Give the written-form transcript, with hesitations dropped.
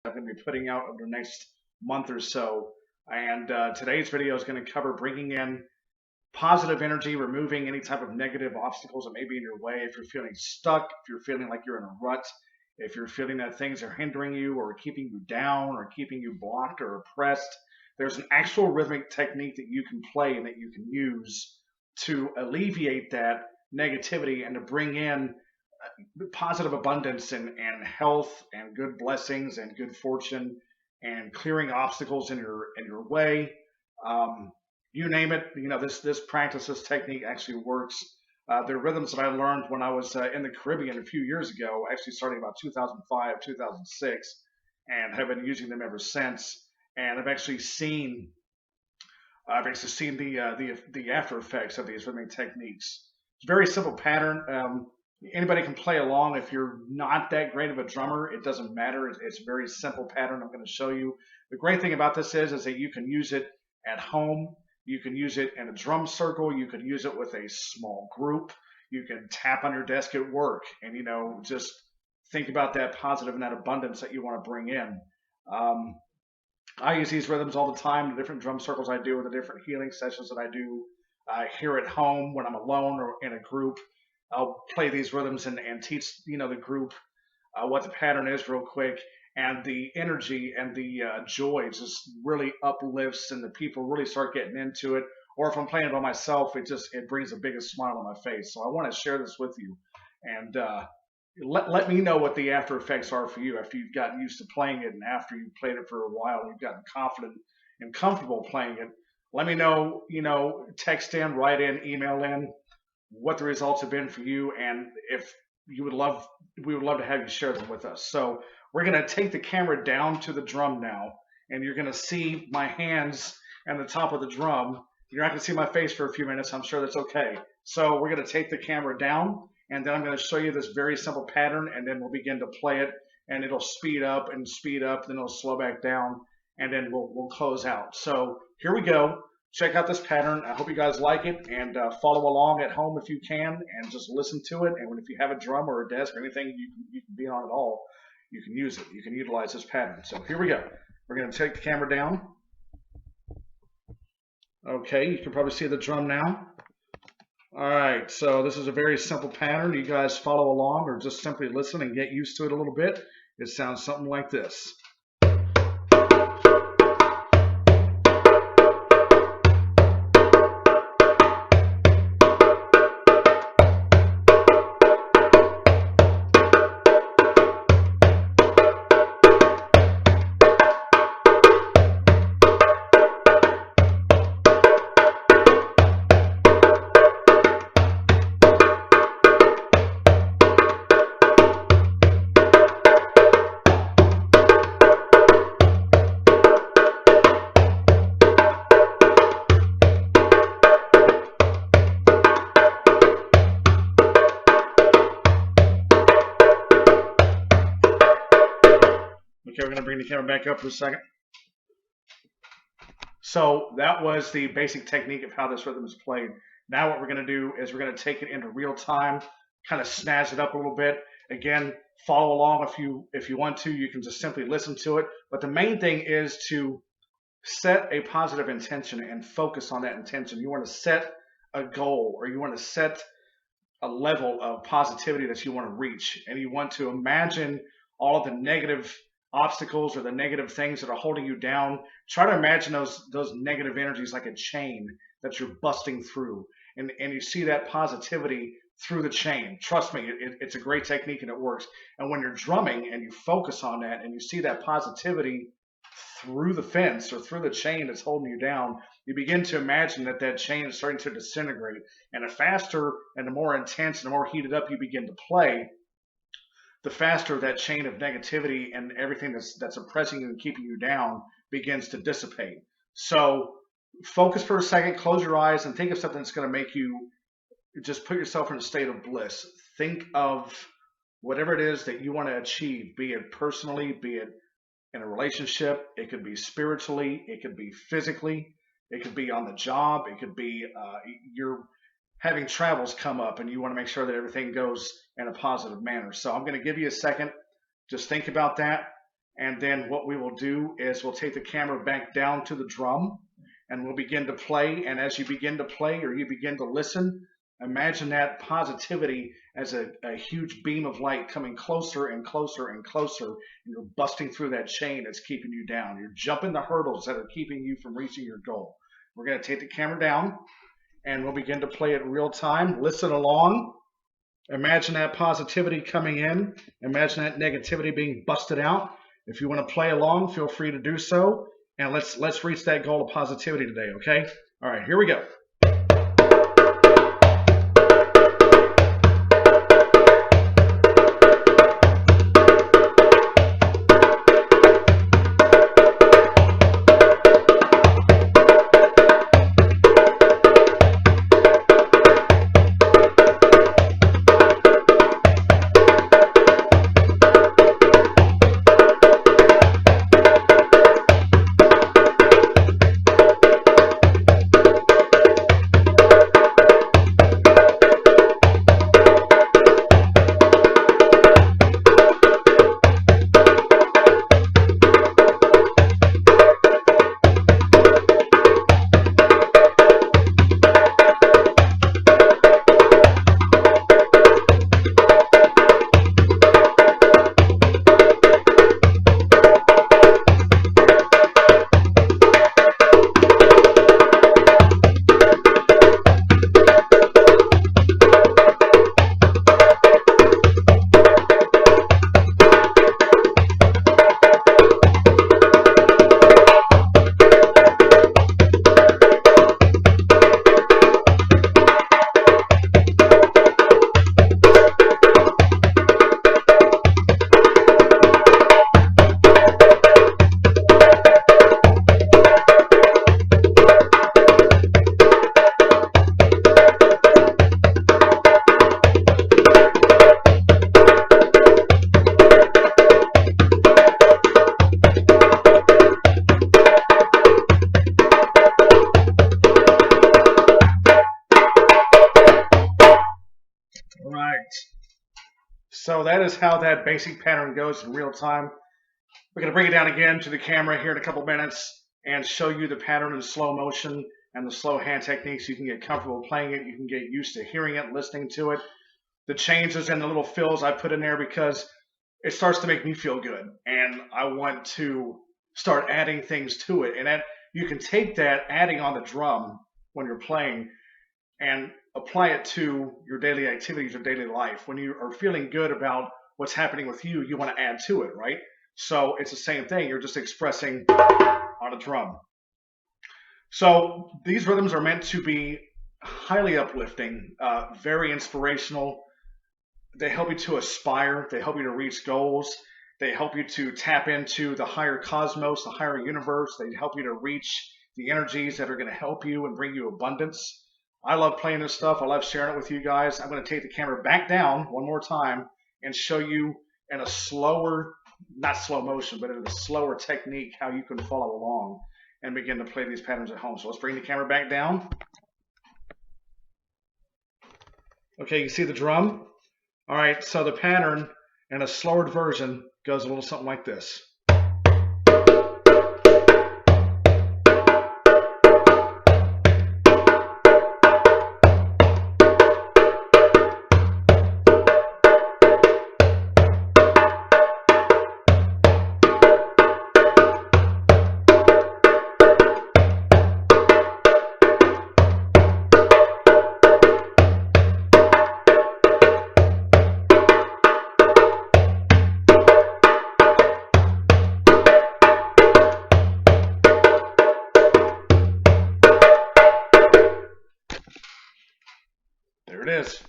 I'm going to be putting out over the next month or so. And today's video is going to cover bringing in positive energy, removing any type of negative obstacles that may be in your way. If you're feeling stuck, if you're feeling like you're in a rut, if you're feeling that things are hindering you or keeping you down or keeping you blocked or oppressed, there's an actual rhythmic technique that you can play and that you can use to alleviate that negativity and to bring in positive abundance and health and good blessings and good fortune and clearing obstacles in your way. Um, you name it. You know, this practice, this technique actually works. The rhythms that I learned when I was in the Caribbean a few years ago, actually starting about 2005, 2006, and have been using them ever since. And I've actually seen the after effects of these rhythmic techniques. It's a very simple pattern. Anybody can play along. If you're not that great of a drummer, it doesn't matter. It's a very simple pattern. I'm going to show you. The great thing about this is that you can use it at home. You can use it in a drum circle. You can use it with a small group. You can tap on your desk at work, and just think about that positive and that abundance that you want to bring in. Um, I use these rhythms all the time. The different drum circles I do, the different healing sessions that I do here at home when I'm alone or in a group. I'll play these rhythms and teach the group what the pattern is real quick, and the energy and the joy just really uplifts, and the people really start getting into it. Or if I'm playing it by myself, it brings the biggest smile on my face. So I want to share this with you, and let me know what the after effects are for you after you've gotten used to playing it and after you've played it for a while and you've gotten confident and comfortable playing it. Let me know, text in, write in, email in what the results have been for you, and if you would love, we would love to have you share them with us. So we're going to take the camera down to the drum now, and you're going to see my hands and the top of the drum. You're not going to see my face for a few minutes. I'm sure that's okay. So we're going to take the camera down, and then I'm going to show you this very simple pattern, and then we'll begin to play it, and it'll speed up and speed up, then it'll slow back down, and then we'll close out. So here we go. Check out this pattern. I hope you guys like it, and follow along at home if you can, and just listen to it. And if you have a drum or a desk or anything you can be on at all, you can use it. You can utilize this pattern. So here we go. We're going to take the camera down. Okay, you can probably see the drum now. All right, so this is a very simple pattern. You guys follow along or just simply listen and get used to it a little bit. It sounds something like this. Okay, we're going to bring the camera back up for a second. So that was the basic technique of how this rhythm is played. Now what we're going to do is we're going to take it into real time, kind of snazz it up a little bit. Again, follow along if you want to. You can just simply listen to it. But the main thing is to set a positive intention and focus on that intention. You want to set a goal, or you want to set a level of positivity that you want to reach, and you want to imagine all of the negative obstacles or the negative things that are holding you down. Try to imagine those negative energies like a chain that you're busting through, and you see that positivity through the chain. Trust me, it's a great technique and it works. And when you're drumming and you focus on that and you see that positivity through the fence or through the chain that's holding you down, you begin to imagine that chain is starting to disintegrate. And the faster and the more intense and the more heated up you begin to play, the faster that chain of negativity and everything that's oppressing you and keeping you down begins to dissipate. So focus for a second, close your eyes, and think of something that's going to make you just put yourself in a state of bliss. Think of whatever it is that you want to achieve, be it personally, be it in a relationship, it could be spiritually, it could be physically, it could be on the job, it could be you're having travels come up and you want to make sure that everything goes in a positive manner. So I'm going to give you a second. Just think about that, And then what we will do is we'll take the camera back down to the drum and we'll begin to play. And as you begin to play or you begin to listen, imagine that positivity as a huge beam of light coming closer and closer and closer. And you're busting through that chain that's keeping you down. You're jumping the hurdles that are keeping you from reaching your goal. We're going to take the camera down and we'll begin to play it real time. Listen along. Imagine that positivity coming in. Imagine that negativity being busted out. If you want to play along, feel free to do so. And let's reach that goal of positivity today, okay? All right, here we go. So that is how that basic pattern goes in real time. We're going to bring it down again to the camera here in a couple minutes and show you the pattern in slow motion and the slow hand techniques. You can get comfortable playing it. You can get used to hearing it, listening to it. The changes and the little fills I put in there because it starts to make me feel good. And I want to start adding things to it. And that, you can take that adding on the drum when you're playing and apply it to your daily activities or daily life. When you are feeling good about what's happening with you, you want to add to it, right? So it's the same thing. You're just expressing on a drum. So these rhythms are meant to be highly uplifting, very inspirational. They help you to aspire. They help you to reach goals. They help you to tap into the higher cosmos, the higher universe. They help you to reach the energies that are going to help you and bring you abundance. I love playing this stuff. I love sharing it with you guys. I'm going to take the camera back down one more time and show you in a slower, not slow motion, but in a slower technique how you can follow along and begin to play these patterns at home. So let's bring the camera back down. Okay, you see the drum? All right, so the pattern in a slower version goes a little something like this. There it is.